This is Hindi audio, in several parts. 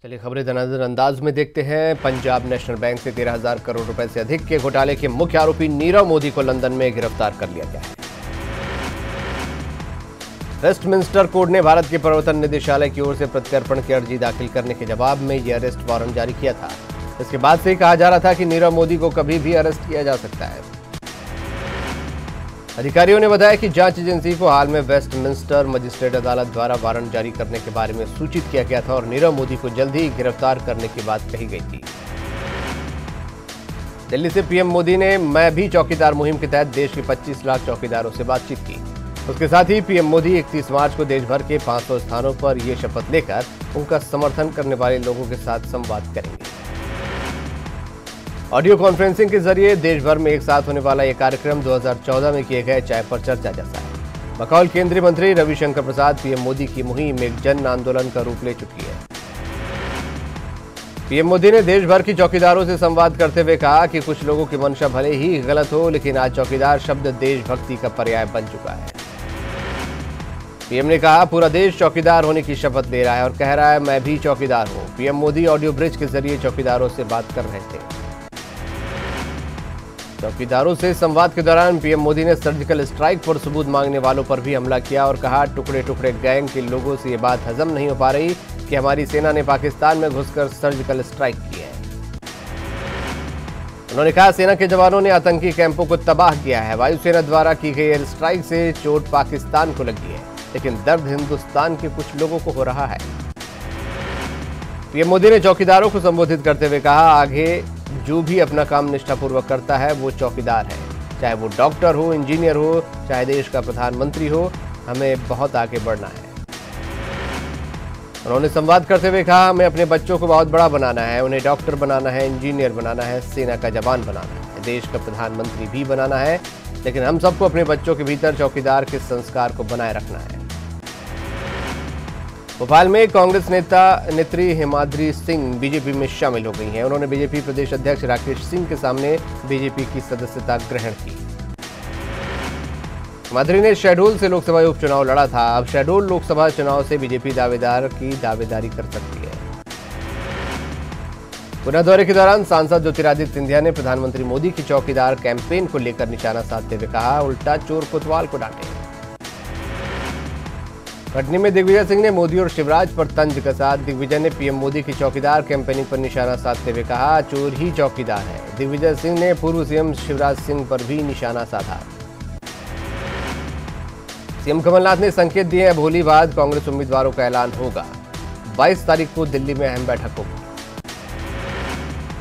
चलिए खबरें नजरअंदाज में देखते हैं। पंजाब नेशनल बैंक से 13,000 करोड़ रुपए से अधिक के घोटाले के मुख्य आरोपी नीरव मोदी को लंदन में गिरफ्तार कर लिया गया है। वेस्टमिंस्टर कोर्ट ने भारत के प्रवर्तन निदेशालय की ओर से प्रत्यर्पण की अर्जी दाखिल करने के जवाब में यह अरेस्ट वारंट जारी किया था। इसके बाद से कहा जा रहा था कि नीरव मोदी को कभी भी अरेस्ट किया जा सकता है। अधिकारियों ने बताया कि जांच एजेंसी को हाल में वेस्टमिंस्टर मजिस्ट्रेट अदालत द्वारा वारंट जारी करने के बारे में सूचित किया गया था और नीरव मोदी को जल्द ही गिरफ्तार करने की बात कही गई थी। दिल्ली से पीएम मोदी ने मैं भी चौकीदार मुहिम के तहत देश के 25 लाख चौकीदारों से बातचीत की। उसके साथ ही पीएम मोदी 31 मार्च को देश भर के 500 स्थानों पर ये शपथ लेकर उनका समर्थन करने वाले लोगों के साथ संवाद करेंगे। ऑडियो कॉन्फ्रेंसिंग के जरिए देश भर में एक साथ होने वाला यह कार्यक्रम 2014 में किए गए चाय पर चर्चा जैसा है। बकौल केंद्रीय मंत्री रविशंकर प्रसाद, पीएम मोदी की मुहिम एक जन आंदोलन का रूप ले चुकी है। पीएम मोदी ने देश भर की चौकीदारों से संवाद करते हुए कहा कि कुछ लोगों की मंशा भले ही गलत हो, लेकिन आज चौकीदार शब्द देशभक्ति का पर्याय बन चुका है। पीएम ने कहा पूरा देश चौकीदार होने की शपथ ले रहा है और कह रहा है मैं भी चौकीदार हूं। पीएम मोदी ऑडियो ब्रिज के जरिए चौकीदारों से बात कर रहे थे। चौकीदारों से संवाद के दौरान पीएम मोदी ने सर्जिकल स्ट्राइक पर सबूत मांगने वालों पर भी हमला किया और कहा टुकड़े टुकड़े गैंग के लोगों से ये बात हजम नहीं हो पा रही कि हमारी सेना ने पाकिस्तान में घुसकर सर्जिकल स्ट्राइक की है। उन्होंने कहा सेना के जवानों ने आतंकी कैंपों को तबाह किया है। वायुसेना द्वारा की गई एयर स्ट्राइक से चोट पाकिस्तान को लगी है, लेकिन दर्द हिंदुस्तान के कुछ लोगों को हो रहा है। पीएम मोदी ने चौकीदारों को संबोधित करते हुए कहा आगे जो भी अपना काम निष्ठापूर्वक करता है वो चौकीदार है, चाहे वो डॉक्टर हो, इंजीनियर हो, चाहे देश का प्रधानमंत्री हो, हमें बहुत आगे बढ़ना है। उन्होंने संवाद करते हुए कहा हमें अपने बच्चों को बहुत बड़ा बनाना है, उन्हें डॉक्टर बनाना है, इंजीनियर बनाना है, सेना का जवान बनाना है, देश का प्रधानमंत्री भी बनाना है, लेकिन हम सबको अपने बच्चों के भीतर चौकीदार के संस्कार को बनाए रखना है। भोपाल में कांग्रेस नेत्री हिमाद्री सिंह बीजेपी में शामिल हो गई हैं। उन्होंने बीजेपी प्रदेश अध्यक्ष राकेश सिंह के सामने बीजेपी की सदस्यता ग्रहण की। हिमाद्री ने शहडोल से लोकसभा उपचुनाव लड़ा था। अब शहडोल लोकसभा चुनाव से बीजेपी दावेदारी कर सकती है। गुना दौरे के दौरान सांसद ज्योतिरादित्य सिंधिया ने प्रधानमंत्री मोदी की चौकीदार कैंपेन को लेकर निशाना साधते हुए कहा उल्टा चोर कोतवाल को डांटे। कटनी में दिग्विजय सिंह ने मोदी और शिवराज पर तंज कसा। दिग्विजय ने पीएम मोदी की चौकीदार कैंपेनिंग पर निशाना साधते हुए कहा चोर ही चौकीदार है। दिग्विजय सिंह ने पूर्व सीएम शिवराज सिंह पर भी निशाना साधा। सीएम कमलनाथ ने संकेत दिए अब होली बाद कांग्रेस उम्मीदवारों का ऐलान होगा। 22 तारीख को दिल्ली में अहम बैठक होगी।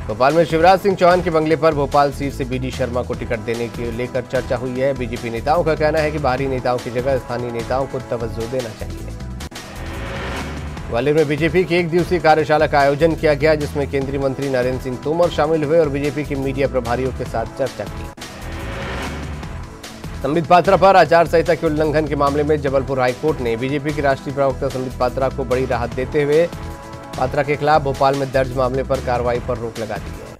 भोपाल में शिवराज सिंह चौहान के बंगले पर भोपाल सीट से बीडी शर्मा को टिकट देने को लेकर चर्चा हुई है। बीजेपी नेताओं का कहना है कि बाहरी नेताओं की जगह स्थानीय नेताओं को तवज्जो देना चाहिए। ग्वालियर में बीजेपी की एक दिवसीय कार्यशाला का आयोजन किया गया, जिसमें केंद्रीय मंत्री नरेंद्र सिंह तोमर शामिल हुए और बीजेपी के मीडिया प्रभारियों के साथ चर्चा की। संबित पात्रा पर आचार संहिता के उल्लंघन के मामले में जबलपुर हाईकोर्ट ने बीजेपी के राष्ट्रीय प्रवक्ता संबित पात्रा को बड़ी राहत देते हुए पात्रा के खिलाफ भोपाल में दर्ज मामले पर कार्रवाई पर रोक लगा दी है।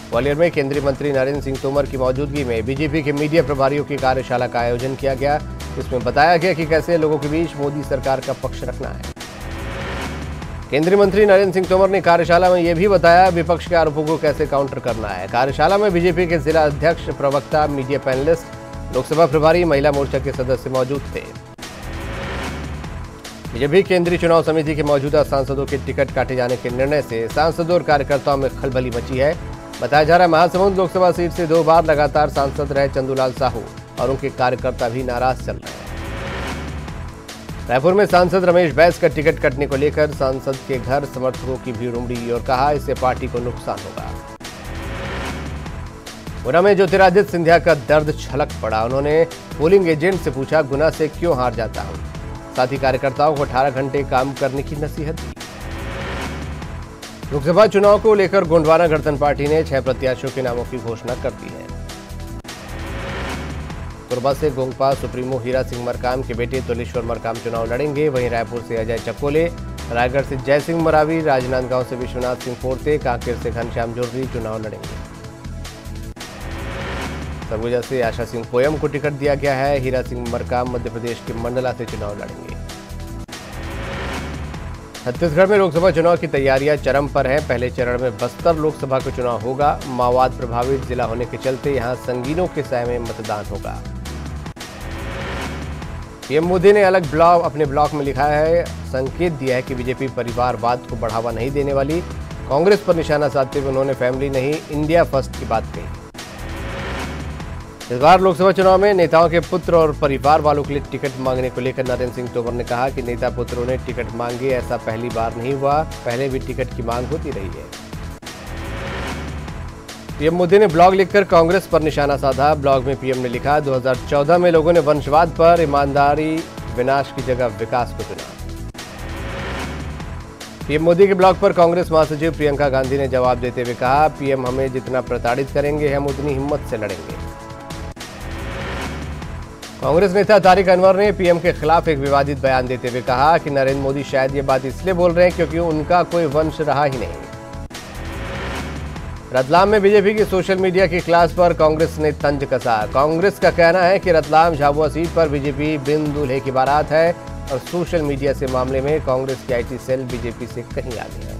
ग्वालियर में केंद्रीय मंत्री नरेंद्र सिंह तोमर की मौजूदगी में बीजेपी के मीडिया प्रभारियों की कार्यशाला का आयोजन किया गया, जिसमें बताया गया कि कैसे लोगों के बीच मोदी सरकार का पक्ष रखना है। केंद्रीय मंत्री नरेंद्र सिंह तोमर ने कार्यशाला में यह भी बताया विपक्ष के आरोपों को कैसे काउंटर करना है। कार्यशाला में बीजेपी के जिला अध्यक्ष, प्रवक्ता, मीडिया पैनलिस्ट, लोकसभा प्रभारी, महिला मोर्चा के सदस्य मौजूद थे। बीजेपी केंद्रीय चुनाव समिति के मौजूदा सांसदों के टिकट काटे जाने के निर्णय से सांसदों और कार्यकर्ताओं में खलबली मची है। बताया जा रहा है महासमुंद लोकसभा सीट से 2 बार लगातार सांसद रहे चंदूलाल साहू और उनके कार्यकर्ता भी नाराज चल रहे हैं। रायपुर में सांसद रमेश बैस का टिकट कटने को लेकर सांसद के घर समर्थकों की भीड़ उमड़ी और कहा इससे पार्टी को नुकसान होगा। गुना में ज्योतिरादित्य सिंधिया का दर्द छलक पड़ा। उन्होंने पोलिंग एजेंट से पूछा गुना से क्यों हार जाता हूं। साथ ही कार्यकर्ताओं को 18 घंटे काम करने की नसीहत दी। लोकसभा चुनाव को लेकर गोंडवाना गणतंत्र पार्टी ने 6 प्रत्याशियों के नामों की घोषणा कर दी है। कोरबा से गोंगपा सुप्रीमो हीरा सिंह मरकाम के बेटे तुलेश्वर मरकाम चुनाव लड़ेंगे। वहीं रायपुर से अजय चकोले, रायगढ़ से जय सिंह मरावी, राजनांदगांव से विश्वनाथ सिंह पोर्ते, कांकेर से घनश्याम जोर्री चुनाव लड़ेंगे। सरगुजा से आशा सिंह पोयम को टिकट दिया गया है। हीरा सिंह मरकाम मध्य प्रदेश के मंडला से चुनाव लड़ेंगे। छत्तीसगढ़ में लोकसभा चुनाव की तैयारियां चरम पर हैं। पहले चरण में बस्तर लोकसभा का चुनाव होगा। माओवाद प्रभावित जिला होने के चलते यहां संगीनों के साय में मतदान होगा। पीएम मोदी ने अपने ब्लॉग में लिखा है, संकेत दिया है कि बीजेपी परिवारवाद को बढ़ावा नहीं देने वाली। कांग्रेस पर निशाना साधते हुए उन्होंने फैमिली नहीं, इंडिया फर्स्ट की बात कही। इस बार लोकसभा चुनाव में नेताओं के पुत्र और परिवार वालों के लिए टिकट मांगने को लेकर नरेंद्र सिंह तोमर ने कहा कि नेता पुत्रों ने टिकट मांगे, ऐसा पहली बार नहीं हुआ, पहले भी टिकट की मांग होती रही है। पीएम मोदी ने ब्लॉग लिखकर कांग्रेस पर निशाना साधा। ब्लॉग में पीएम ने लिखा, 2014 में लोगों ने वंशवाद पर ईमानदारी विनाश की जगह विकास को चुना। पीएम मोदी के ब्लॉग पर कांग्रेस महासचिव प्रियंका गांधी ने जवाब देते हुए कहा, पीएम हमें जितना प्रताड़ित करेंगे हम उतनी हिम्मत से लड़ेंगे। कांग्रेस नेता तारिक अनवर ने पीएम के खिलाफ एक विवादित बयान देते हुए कहा कि नरेंद्र मोदी शायद ये बात इसलिए बोल रहे हैं क्योंकि उनका कोई वंश रहा ही नहीं। रतलाम में बीजेपी की सोशल मीडिया की क्लास पर कांग्रेस ने तंज कसा। कांग्रेस का कहना है कि रतलाम झाबुआ सीट पर बीजेपी बिन दूल्हे की बारात है और सोशल मीडिया से मामले में कांग्रेस की आईटी सेल बीजेपी से कहीं आगे है।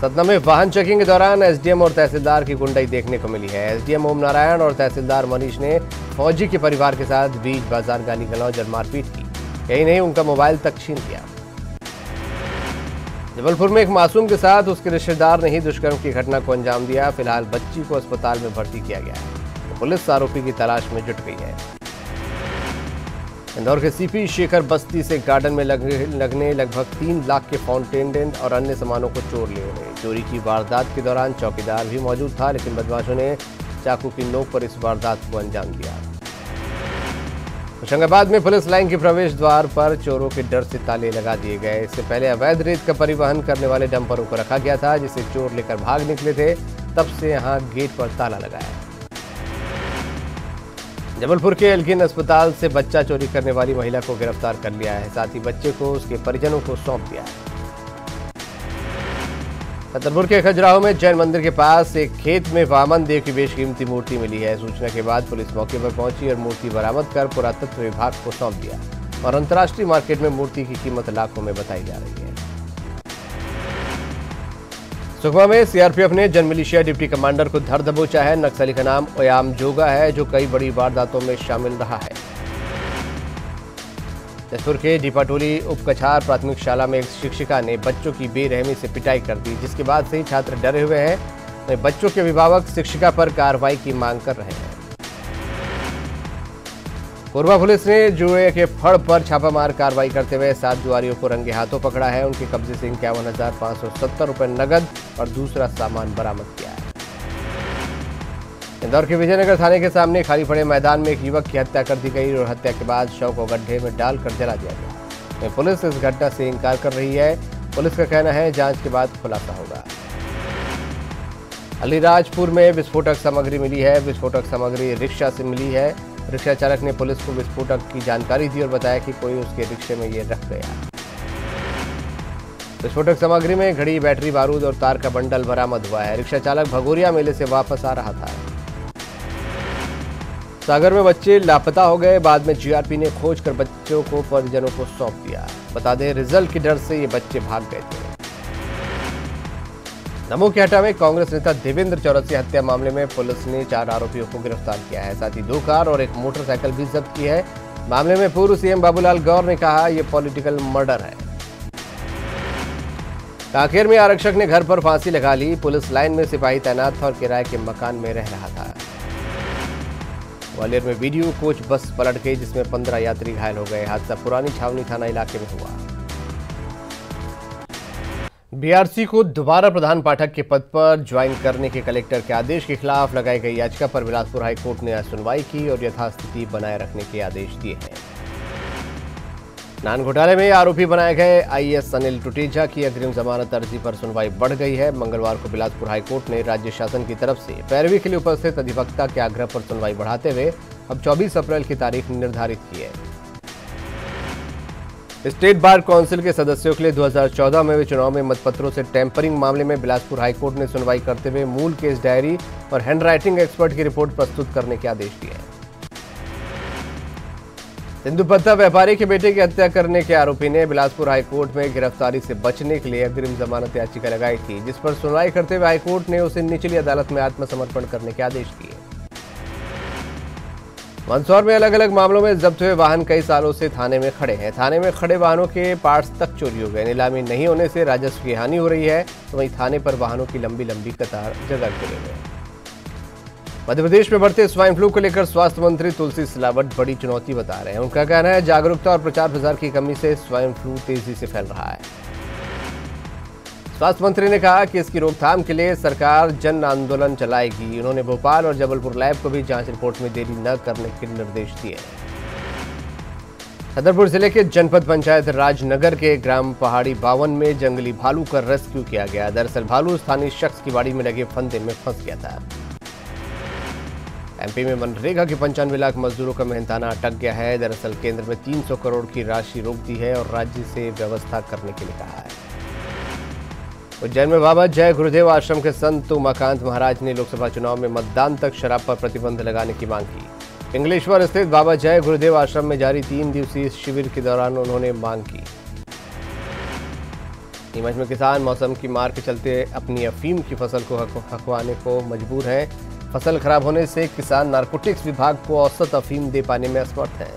सतना में वाहन चेकिंग के दौरान एसडीएम और तहसीलदार की गुंडाई देखने को मिली है। एसडीएम ओम नारायण और तहसीलदार मनीष ने फौजी के परिवार के साथ बीच बाजार गाली गलौज और मारपीट की। यही नहीं, उनका मोबाइल तक छीन लिया। जबलपुर में एक मासूम के साथ उसके रिश्तेदार ने ही दुष्कर्म की घटना को अंजाम दिया। फिलहाल बच्ची को अस्पताल में भर्ती किया गया है। तो पुलिस आरोपी की तलाश में जुट गई है। इंदौर के सीपी शेखर बस्ती से गार्डन में लगने लगभग 3 लाख के फाउंटेन और अन्य सामानों को चोर ले गए। चोरी की वारदात के दौरान चौकीदार भी मौजूद था, लेकिन बदमाशों ने चाकू की नोक पर इस वारदात को अंजाम दिया। होशंगाबाद में पुलिस लाइन के प्रवेश द्वार पर चोरों के डर से ताले लगा दिए गए। इससे पहले अवैध रेत का परिवहन करने वाले डंपरों को रखा गया था, जिसे चोर लेकर भाग निकले थे। तब से यहां गेट पर ताला लगा है। जबलपुर के एल्गिन अस्पताल से बच्चा चोरी करने वाली महिला को गिरफ्तार कर लिया है। साथ ही बच्चे को उसके परिजनों को सौंप दिया है। छतरपुर के खजुराहो में जैन मंदिर के पास एक खेत में वामन देव की बेशकीमती मूर्ति मिली है। सूचना के बाद पुलिस मौके पर पहुंची और मूर्ति बरामद कर पुरातत्व विभाग को सौंप दिया और अंतर्राष्ट्रीय मार्केट में मूर्ति की कीमत लाखों में बताई जा रही है। सुकमा में सीआरपीएफ ने जन मिलिशिया डिप्टी कमांडर को धर दबोचा है। नक्सली का नाम ओयाम जोगा है, जो कई बड़ी वारदातों में शामिल रहा है। जसपुर के डीपाटोली उपकछार प्राथमिक शाला में एक शिक्षिका ने बच्चों की बेरहमी से पिटाई कर दी, जिसके बाद से ही छात्र डरे हुए हैं। बच्चों के अभिभावक शिक्षिका पर कार्रवाई की मांग कर रहे हैं। कोरबा पुलिस ने जुए के फड़ पर छापामार कार्रवाई करते हुए 7 जुआरियों को रंगे हाथों पकड़ा है। उनके कब्जे से 51,570 रुपए नगद और दूसरा सामान बरामद किया है। इंदौर के विजयनगर थाने के सामने खाली पड़े मैदान में एक युवक की हत्या कर दी गई और हत्या के बाद शव को गड्ढे में डालकर जला दिया गया। पुलिस इस घटना से इंकार कर रही है। पुलिस का कहना है जांच के बाद खुलासा होगा। अलीराजपुर में विस्फोटक सामग्री मिली है। विस्फोटक सामग्री रिक्शा से मिली है। रिक्शा चालक ने पुलिस को विस्फोटक की जानकारी दी और बताया कि कोई उसके रिक्शे में ये रख गया। विस्फोटक सामग्री में घड़ी, बैटरी, बारूद और तार का बंडल बरामद हुआ है। रिक्शा चालक भगोरिया मेले से वापस आ रहा था। सागर में बच्चे लापता हो गए। बाद में जीआरपी ने खोज कर बच्चों को परिजनों को सौंप दिया। बता दें, रिजल्ट के डर से ये बच्चे भाग गए थे। दमोह के हटा में कांग्रेस नेता देवेंद्र चौरसिया हत्या मामले में पुलिस ने 4 आरोपियों को गिरफ्तार किया है। साथ ही 2 कार और एक मोटरसाइकिल भी जब्त की है। मामले में पूर्व सीएम बाबूलाल गौर ने कहा, यह पॉलिटिकल मर्डर है। कांकेर में आरक्षक ने घर पर फांसी लगा ली। पुलिस लाइन में सिपाही तैनात था और किराए के मकान में रह रहा था। ग्वालियर में वीडियो कोच बस पलट गई, जिसमें 15 यात्री घायल हो गए। हादसा पुरानी छावनी थाना इलाके में हुआ। बीआरसी को दोबारा प्रधान पाठक के पद पर ज्वाइन करने के कलेक्टर के आदेश के खिलाफ लगाई गई याचिका पर बिलासपुर हाईकोर्ट ने आज सुनवाई की और यथास्थिति बनाए रखने के आदेश दिए हैं। नान घोटाले में आरोपी बनाए गए आईएएस अनिल टुटेजा की अग्रिम जमानत अर्जी पर सुनवाई बढ़ गई है। मंगलवार को बिलासपुर हाईकोर्ट ने राज्य शासन की तरफ से पैरवी के लिए उपस्थित अधिवक्ता के आग्रह पर सुनवाई बढ़ाते हुए अब 24 अप्रैल की तारीख निर्धारित की है। स्टेट बार काउंसिल के सदस्यों के लिए 2014 में हुए चुनाव में मतपत्रों से टेम्परिंग मामले में बिलासपुर हाईकोर्ट ने सुनवाई करते हुए मूल केस डायरी और हैंडराइटिंग एक्सपर्ट की रिपोर्ट प्रस्तुत करने के आदेश दिए हैं। तेंदुपत्ता व्यापारी के बेटे की हत्या करने के आरोपी ने बिलासपुर हाईकोर्ट में गिरफ्तारी से बचने के लिए अग्रिम जमानत याचिका लगाई थी, जिस पर सुनवाई करते हुए हाईकोर्ट ने उसे निचली अदालत में आत्मसमर्पण करने के आदेश दिए। मंदसौर में अलग अलग मामलों में जब्त हुए वाहन कई सालों से थाने में खड़े हैं। थाने में खड़े वाहनों के पार्ट्स तक चोरी हो गए। नीलामी नहीं होने से राजस्व की हानि हो रही है, तो वहीं थाने पर वाहनों की लंबी लंबी कतार जगह गिरे हुए हैं। मध्य प्रदेश में बढ़ते स्वाइन फ्लू को लेकर स्वास्थ्य मंत्री तुलसी सिलावट बड़ी चुनौती बता रहे हैं। उनका कहना है, जागरूकता और प्रचार प्रसार की कमी से स्वाइन फ्लू तेजी से फैल रहा है। स्वास्थ्य मंत्री ने कहा कि इसकी रोकथाम के लिए सरकार जन आंदोलन चलाएगी। उन्होंने भोपाल और जबलपुर लैब को भी जांच रिपोर्ट में देरी न करने के निर्देश दिए। छतरपुर जिले के जनपद पंचायत राजनगर के ग्राम पहाड़ी 52 में जंगली भालू का रेस्क्यू किया गया। दरअसल भालू स्थानीय शख्स की बाड़ी में लगे फंदे में फंस गया था। एमपी में मनरेगा के 95 लाख मजदूरों का मेहनताना अटक गया है। दरअसल केंद्र में 300 करोड़ की राशि रोक दी है और राज्य से व्यवस्था करने के लिए कहा है। उज्जैन में बाबा जय गुरुदेव आश्रम के संत उमाकांत महाराज ने लोकसभा चुनाव में मतदान तक शराब पर प्रतिबंध लगाने की मांग की। पिंगलेश्वर स्थित बाबा जय गुरुदेव आश्रम में जारी 3 दिवसीय शिविर के दौरान उन्होंने मांग की। नीमच में किसान मौसम की मार के चलते अपनी अफीम की फसल को हकवाने को मजबूर हैं। फसल खराब होने से किसान नारकोटिक्स विभाग को औसत अफीम दे पाने में असमर्थ हैं।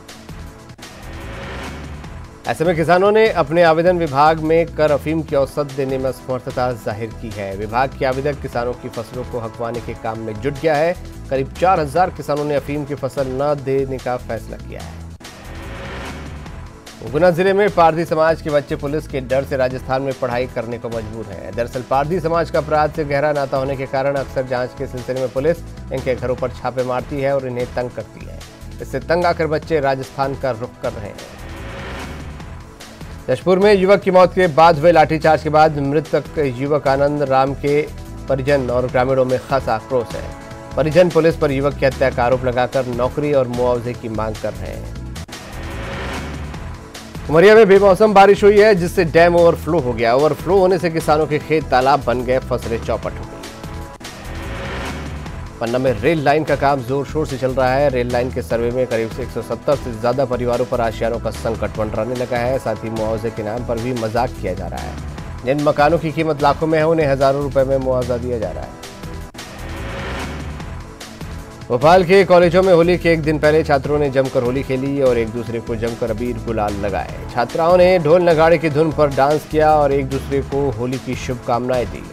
ऐसे में किसानों ने अपने आवेदन विभाग में कर अफीम की औसत देने में असमर्थता जाहिर की है। विभाग के आवेदक किसानों की फसलों को हकवाने के काम में जुट गया है। करीब 4000 किसानों ने अफीम की फसल न देने का फैसला किया है। गुना जिले में पारधी समाज के बच्चे पुलिस के डर से राजस्थान में पढ़ाई करने को मजबूर हैं। दरअसल पारधी समाज का अपराध से गहरा नाता होने के कारण अक्सर जांच के सिलसिले में पुलिस इनके घरों पर छापे मारती है और इन्हें तंग करती है। इससे तंग आकर बच्चे राजस्थान का रुख कर रहे हैं। जशपुर में युवक की मौत के बाद हुए लाठीचार्ज के बाद मृतक युवक आनंद राम के परिजन और ग्रामीणों में खासा आक्रोश है। परिजन पुलिस पर युवक की हत्या का आरोप लगाकर नौकरी और मुआवजे की मांग कर रहे हैं। उमरिया में बेमौसम बारिश हुई है, जिससे डैम ओवरफ्लो हो गया। ओवरफ्लो होने से किसानों के खेत तालाब बन गए, फसलें चौपट हो गई। पन्ना में रेल लाइन का काम जोर शोर से चल रहा है। रेल लाइन के सर्वे में करीब 170 से ज्यादा परिवारों पर आशियानों का संकट मंडराने लगा है। साथ ही मुआवजे के नाम पर भी मजाक किया जा रहा है। जिन मकानों की कीमत लाखों में है, उन्हें हजारों रुपए में मुआवजा दिया जा रहा है। भोपाल के कॉलेजों में होली के एक दिन पहले छात्रों ने जमकर होली खेली और एक दूसरे को जमकर अबीर गुलाल लगाए। छात्राओं ने ढोल नगाड़े की धुन पर डांस किया और एक दूसरे को होली की शुभकामनाएं दी।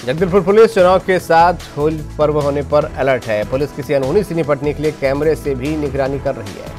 जगदलपुर पुलिस चुनाव के साथ होली पर्व होने पर अलर्ट है। पुलिस किसी अनहोनी से निपटने के लिए कैमरे से भी निगरानी कर रही है।